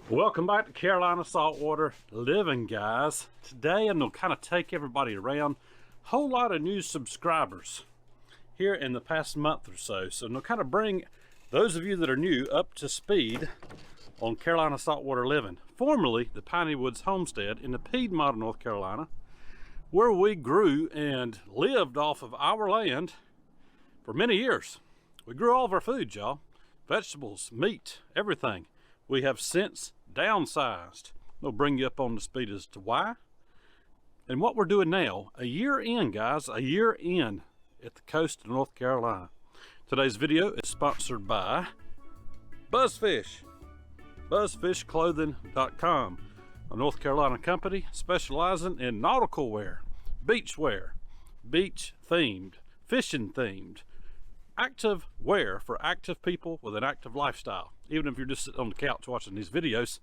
Welcome back to Carolina Saltwater Living, guys. Today I'm going to kind of take everybody around. Whole lot of new subscribers here in the past month or so. So I'm going to kind of bring those of you that are new up to speed on Carolina Saltwater Living, formerly the Piney Woods Homestead in the Piedmont of North Carolina, where we grew and lived off of our land for many years. We grew all of our food, y'all. Vegetables, meat, everything. We have since downsized. We'll bring you up on the speed as to why and what we're doing now. A year in, guys, a year in at the coast of North Carolina. Today's video is sponsored by Buzzfish, buzzfishclothing.com, a North Carolina company specializing in nautical wear, beach wear, beach themed, fishing themed, active wear for active people with an active lifestyle. Even if you're just sitting on the couch watching these videos,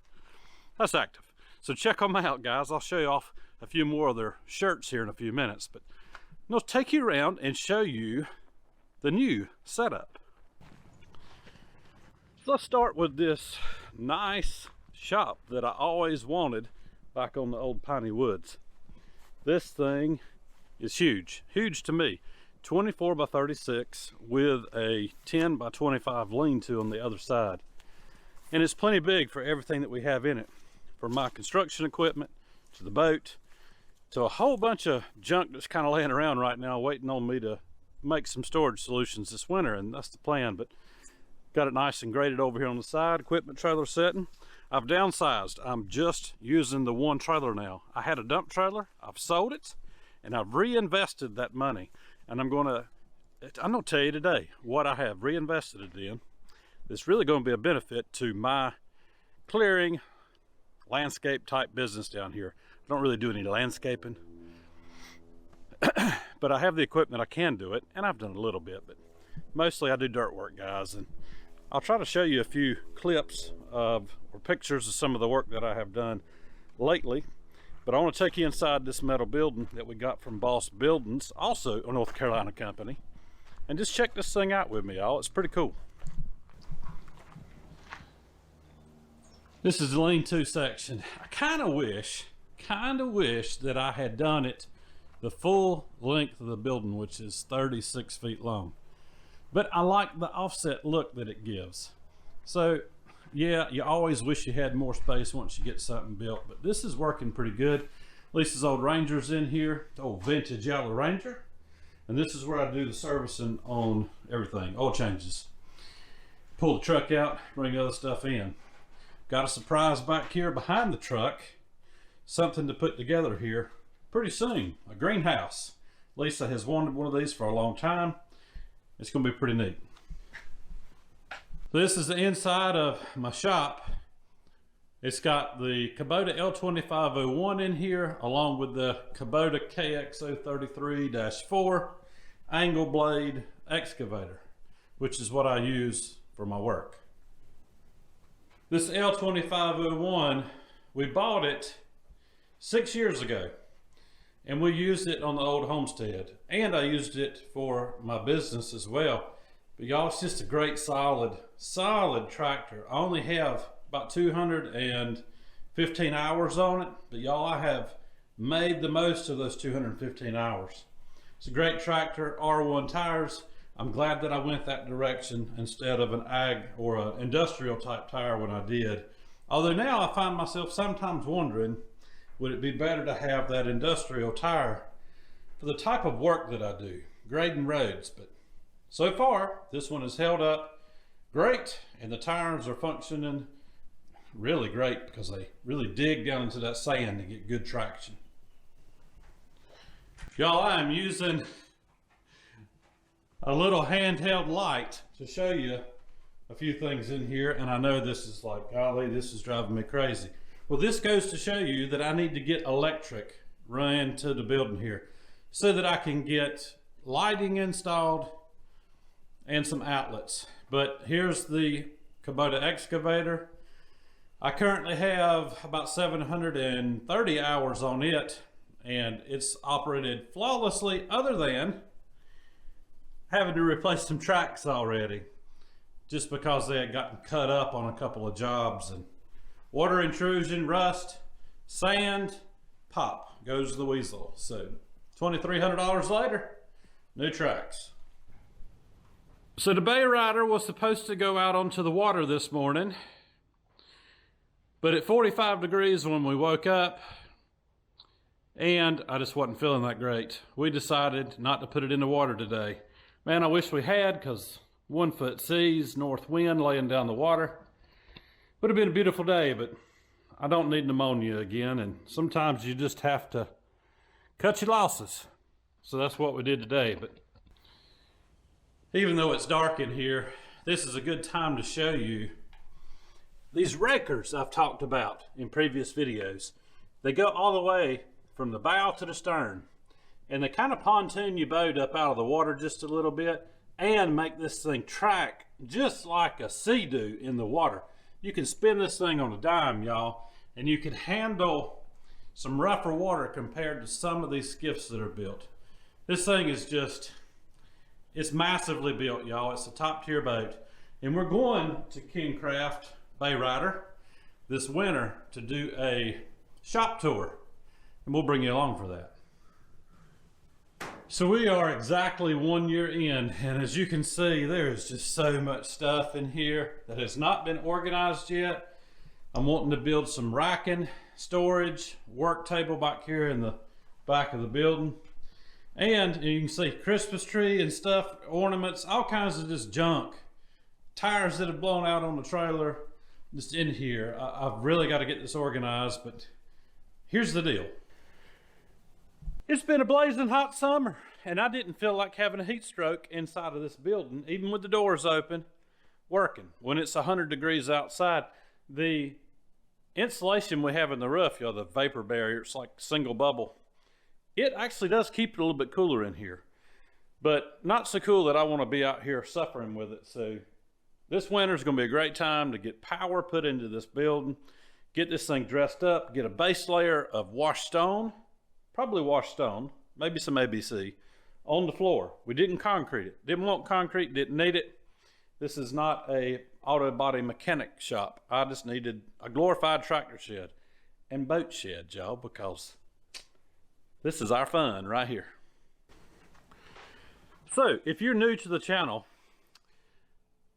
that's active. So check them out, guys. I'll show you off a few more of their shirts here in a few minutes, but I'll take you around and show you the new setup. So let's start with this nice shop that I always wanted back on the old Piney Woods. This thing is huge, huge to me. 24 by 36 with a 10 by 25 lean-to on the other side. And it's plenty big for everything that we have in it. From my construction equipment, to the boat, to a whole bunch of junk that's kind of laying around right now waiting on me to make some storage solutions this winter, and that's the plan. But got it nice and graded over here on the side, equipment trailer setting. I've downsized. I'm just using the one trailer now. I had a dump trailer, I've sold it, and I've reinvested that money. And I'm gonna tell you today what I have reinvested it in. It's really gonna be a benefit to my clearing, landscape type business down here. I don't really do any landscaping, but I have the equipment, I can do it, and I've done a little bit, but mostly I do dirt work, guys. And I'll try to show you a few clips of, or pictures of some of the work that I have done lately. But I want to take you inside this metal building that we got from Boss Buildings, also a North Carolina company, and just check this thing out with me, y'all. It's pretty cool. This is the lean-to section. I kind of wish that I had done it the full length of the building, which is 36 feet long. But I like the offset look that it gives. So yeah, you always wish you had more space once you get something built, but this is working pretty good. Lisa's old Ranger's in here, old vintage yellow Ranger. And this is where I do the servicing on everything, oil changes. Pull the truck out, bring other stuff in. Got a surprise back here behind the truck. Something to put together here pretty soon, a greenhouse. Lisa has wanted one of these for a long time. It's gonna be pretty neat. This is the inside of my shop. It's got the Kubota L2501 in here, along with the Kubota KX033-4 angle blade excavator, which is what I use for my work. This L2501, we bought it 6 years ago, and we used it on the old homestead, and I used it for my business as well. But y'all, it's just a great solid tractor. I only have about 215 hours on it, but y'all, I have made the most of those 215 hours. It's a great tractor, R1 tires. I'm glad that I went that direction instead of an ag or an industrial type tire when I did. Although now I find myself sometimes wondering, would it be better to have that industrial tire for the type of work that I do, grading roads? But so far, this one has held up great, and the tires are functioning really great because they really dig down into that sand to get good traction. Y'all, I am using a little handheld light to show you a few things in here, and I know this is like, golly, this is driving me crazy. Well, this goes to show you that I need to get electric run to the building here so that I can get lighting installed and some outlets. But here's the Kubota excavator. I currently have about 730 hours on it, and it's operated flawlessly, other than having to replace some tracks already, just because they had gotten cut up on a couple of jobs, and Water intrusion, rust, sand, pop, goes the weasel. So $2,300 later, new tracks. So the Bay Rider was supposed to go out onto the water this morning, but at 45 degrees when we woke up, and I just wasn't feeling that great, we decided not to put it in the water today. Man, I wish we had, because 1 foot seas, north wind laying down the water. Would have been a beautiful day, but I don't need pneumonia again, and sometimes you just have to cut your losses. So that's what we did today. But even though it's dark in here, this is a good time to show you these rakers I've talked about in previous videos. They go all the way from the bow to the stern, and they kind of pontoon your boat up out of the water just a little bit and make this thing track just like a Sea-Doo in the water. You can spin this thing on a dime, y'all, and you can handle some rougher water compared to some of these skiffs that are built. This thing is just, it's massively built, y'all. It's a top tier boat. And we're going to King Craft Bay Rider this winter to do a shop tour, and we'll bring you along for that. So we are exactly 1 year in, and as you can see, there is just so much stuff in here that has not been organized yet. I'm wanting to build some racking, storage, work table back here in the back of the building. And you can see Christmas tree and stuff, ornaments, all kinds of just junk. Tires that have blown out on the trailer, just in here. I've really got to get this organized, but here's the deal. It's been a blazing hot summer, and I didn't feel like having a heat stroke inside of this building, even with the doors open, working. When it's 100 degrees outside, the insulation we have in the roof, you know, the vapor barrier, it's like single bubble. It actually does keep it a little bit cooler in here, but not so cool that I want to be out here suffering with it. So this winter is going to be a great time to get power put into this building, get this thing dressed up, get a base layer of washed stone, probably washed stone, maybe some ABC, on the floor. We didn't concrete it. Didn't want concrete, didn't need it. This is not a auto body mechanic shop. I just needed a glorified tractor shed and boat shed, y'all, because this is our fun right here. So if you're new to the channel,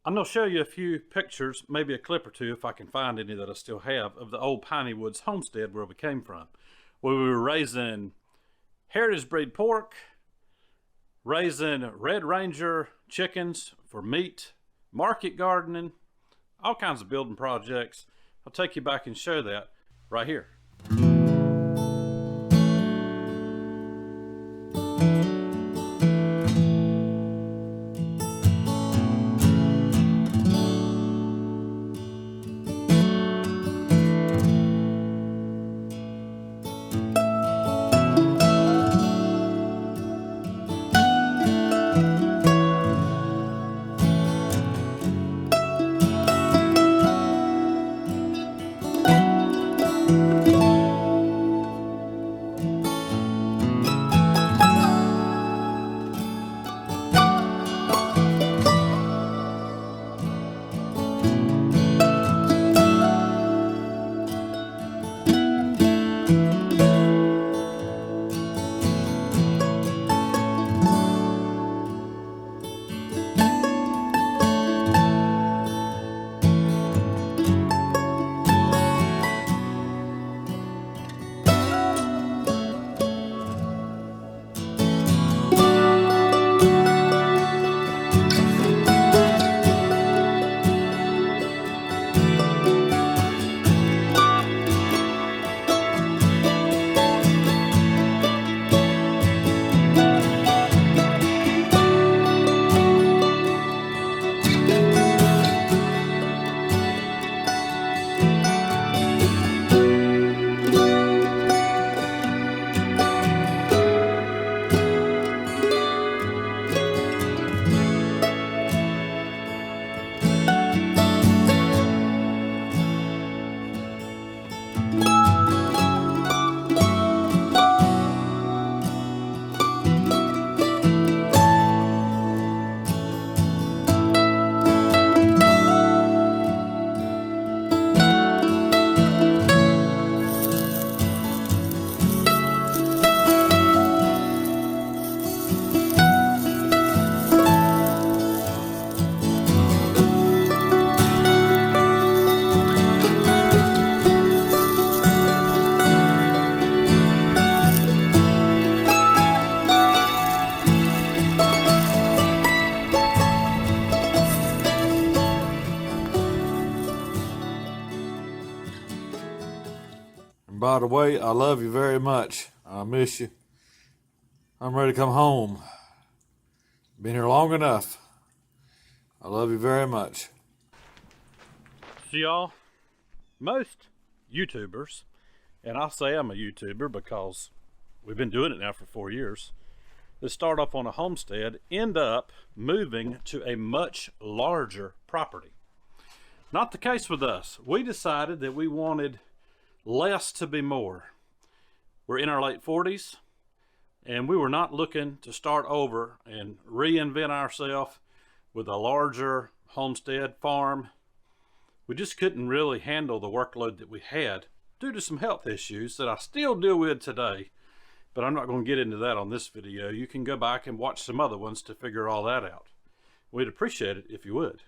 I'm going to show you a few pictures, maybe a clip or two if I can find any that I still have, of the old Piney Woods homestead where we came from, where we were raising heritage breed pork, raising Red Ranger chickens for meat, market gardening, all kinds of building projects. I'll take you back and show that right here. And by the way, I love you very much. I miss you. I'm ready to come home. Been here long enough. I love you very much. So y'all, most YouTubers, and I say I'm a YouTuber because we've been doing it now for 4 years, that start off on a homestead end up moving to a much larger property. Not the case with us. We decided that we wanted less to be more. We're in our late 40s, and we were not looking to start over and reinvent ourselves with a larger homestead farm. We just couldn't really handle the workload that we had due to some health issues that I still deal with today, but I'm not going to get into that on this video. You can go back and watch some other ones to figure all that out. We'd appreciate it if you would.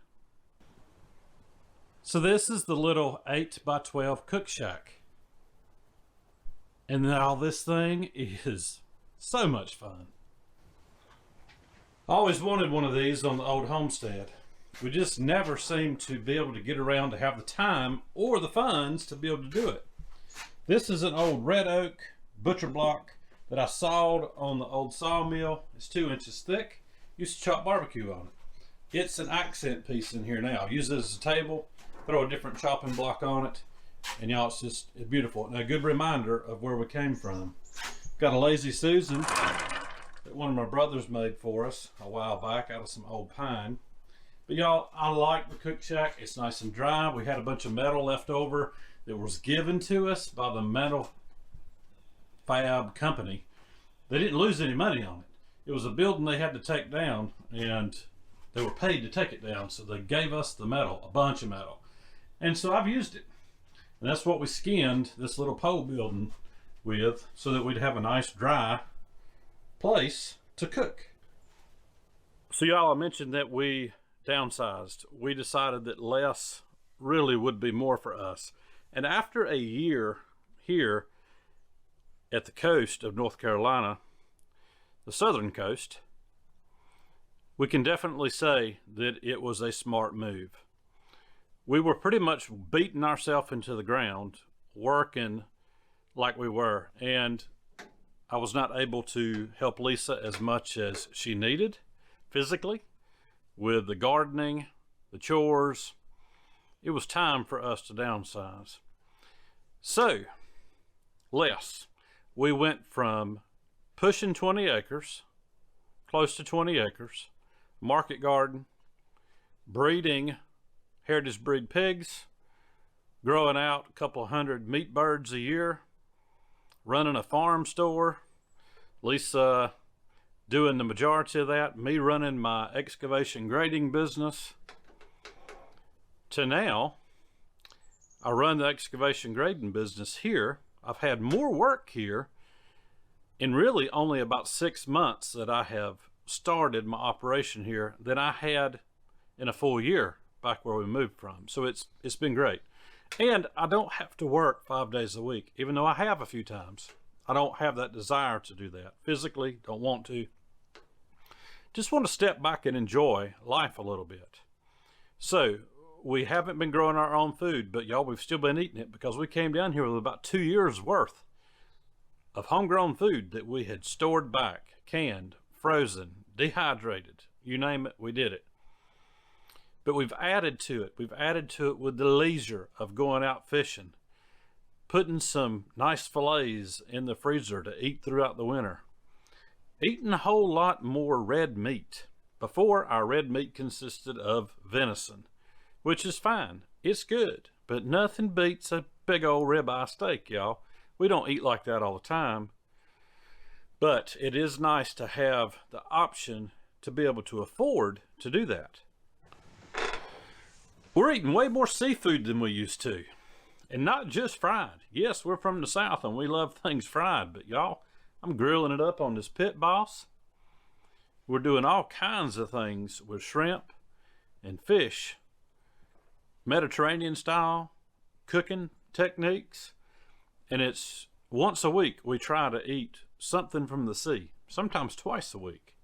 So this is the little 8x12 cook shack. And now this thing is so much fun. I always wanted one of these on the old homestead. We just never seemed to be able to get around to have the time or the funds to be able to do it. This is an old red oak butcher block that I sawed on the old sawmill. It's 2 inches thick. Used to chop barbecue on it. It's an accent piece in here now. Use it as a table, throw a different chopping block on it, and y'all, it's beautiful. And a good reminder of where we came from. Got a Lazy Susan that one of my brothers made for us a while back out of some old pine. But y'all, I like the cook shack. It's nice and dry. We had a bunch of metal left over that was given to us by the metal fab company. They didn't lose any money on it. It was a building they had to take down, and they were paid to take it down, so they gave us the metal, a bunch of metal. And so I've used it. And that's what we skinned this little pole building with, so that we'd have a nice dry place to cook. So y'all, I mentioned that we downsized. We decided that less really would be more for us. And after a year here at the coast of North Carolina, the southern coast, we can definitely say that it was a smart move. We were pretty much beating ourselves into the ground, working like we were, and I was not able to help Lisa as much as she needed physically with the gardening, the chores. It was time for us to downsize. So, less. We went from pushing 20 acres, close to 20 acres, market garden, breeding heritage breed pigs, growing out a couple hundred meat birds a year, running a farm store, Lisa doing the majority of that, me running my excavation grading business, to now I run the excavation grading business here. I've had more work here in really only about 6 months that I have started my operation here than I had in a full year back where we moved from. So it's been great. And I don't have to work 5 days a week, even though I have a few times. I don't have that desire to do that. Physically, don't want to. Just want to step back and enjoy life a little bit. So we haven't been growing our own food, but y'all, we've still been eating it because we came down here with about 2 years worth of homegrown food that we had stored back, canned, frozen, dehydrated, you name it, we did it. But we've added to it. We've added to it with the leisure of going out fishing, putting some nice fillets in the freezer to eat throughout the winter, eating a whole lot more red meat. Before, our red meat consisted of venison, which is fine. It's good, but nothing beats a big old ribeye steak, y'all. We don't eat like that all the time, but it is nice to have the option to be able to afford to do that. We're eating way more seafood than we used to, and not just fried. Yes, we're from the South and we love things fried, but y'all, I'm grilling it up on this Pit Boss. We're doing all kinds of things with shrimp and fish, Mediterranean style cooking techniques, and it's once a week we try to eat something from the sea, sometimes twice a week.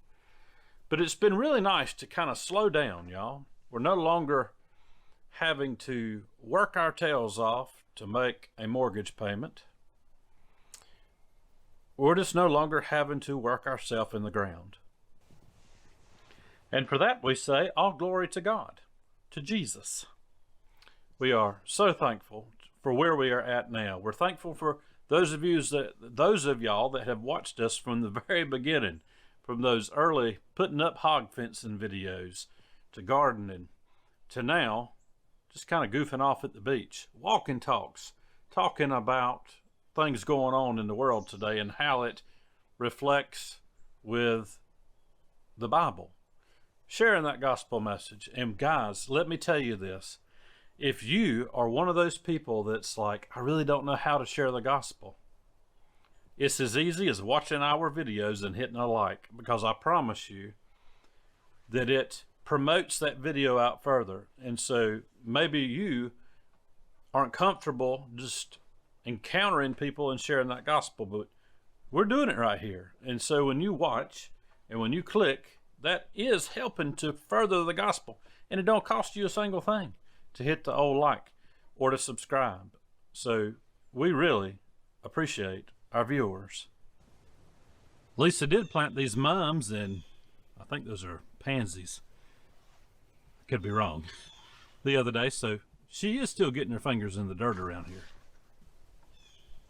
But it's been really nice to kind of slow down, y'all. We're no longer having to work our tails off to make a mortgage payment We're just no longer having to work ourselves in the ground. And for that we say, all glory to God, to Jesus. We are so thankful for where we are at now. We're thankful for those of y'all that have watched us from the very beginning, from those early putting up hog fencing videos, to gardening, to now just kind of goofing off at the beach, walking talks, talking about things going on in the world today and how it reflects with the Bible, sharing that gospel message. And guys, let me tell you this. If you are one of those people that's like, I really don't know how to share the gospel, it's as easy as watching our videos and hitting a like, because I promise you that it promotes that video out further. And so maybe you aren't comfortable just encountering people and sharing that gospel, but we're doing it right here. And so when you watch and when you click, that is helping to further the gospel. And it don't cost you a single thing to hit the old like or to subscribe. So we really appreciate our viewers. Lisa did plant these mums, and I think those are pansies. Could be wrong. The other day, so she is still getting her fingers in the dirt around here.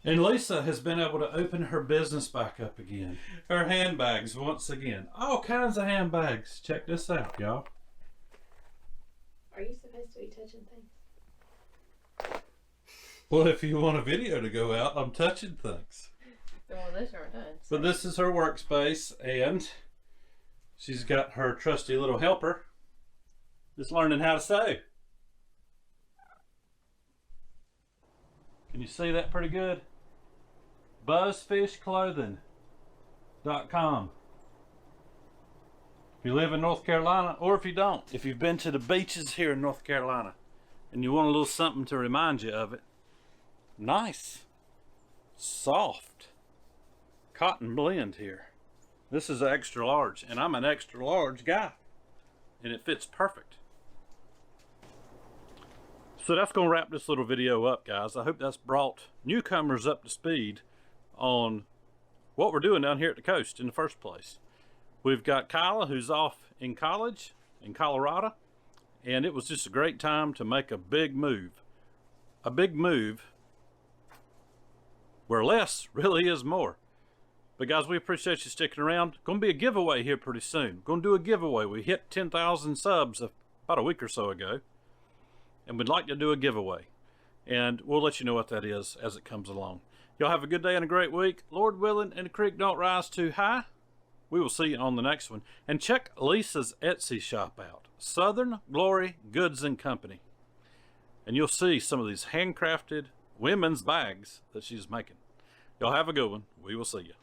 And Lisa has been able to open her business back up again. Her handbags once again. All kinds of handbags. Check this out, y'all. Are you supposed to be touching things? Well, if you want a video to go out, I'm touching things. Well, those aren't done. But this is her workspace, and she's got her trusty little helper just learning how to sew. Can you see that pretty good? BuzzfishClothing.com. If you live in North Carolina, or if you don't, if you've been to the beaches here in North Carolina and you want a little something to remind you of it, nice, soft cotton blend here. This is an extra large, and I'm an extra large guy, and it fits perfect. So that's going to wrap this little video up, guys. I hope that's brought newcomers up to speed on what we're doing down here at the coast in the first place. We've got Kyla, who's off in college in Colorado, and it was just a great time to make a big move. A big move where less really is more. But guys, we appreciate you sticking around. Going to be a giveaway here pretty soon. Going to do a giveaway. We hit 10,000 subs about a week or so ago, and we'd like to do a giveaway. And we'll let you know what that is as it comes along. Y'all have a good day and a great week. Lord willing, and the creek don't rise too high. We will see you on the next one. And check Lisa's Etsy shop out. Southern Glory Goods and Company. And you'll see some of these handcrafted women's bags that she's making. Y'all have a good one. We will see you.